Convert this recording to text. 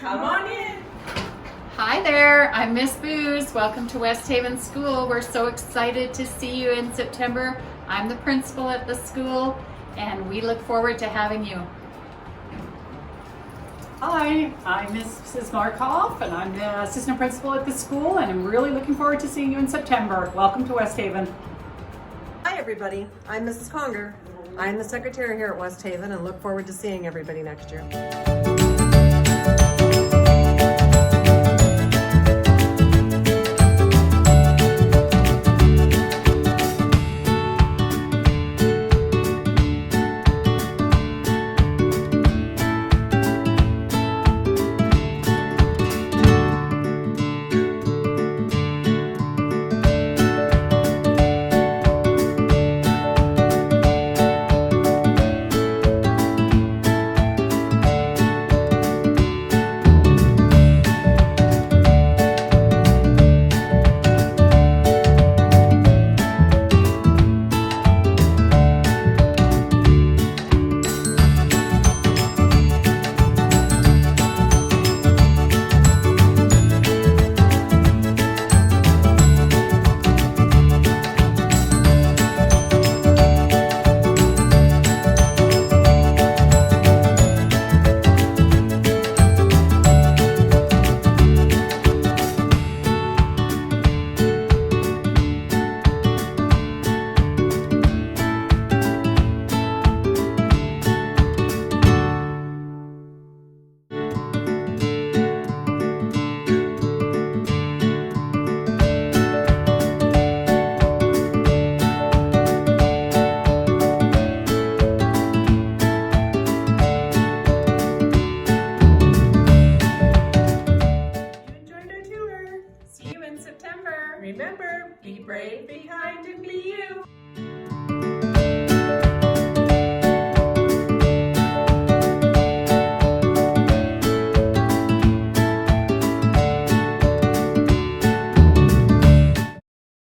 Come on in. Hi there, I'm Miss Booze. Welcome to Wethaven School. We're so excited to see you in September. I'm the principal at the school and we look forward to having you. Hi, I'm Mrs. Markoff and I'm the assistant principal at the school and I'm really looking forward to seeing you in September. Welcome to Wethaven. Hi everybody, I'm Mrs. Conger. I'm the secretary here at Wethaven and look forward to seeing everybody next year. See you in September. Remember, be brave, be kind, and be you.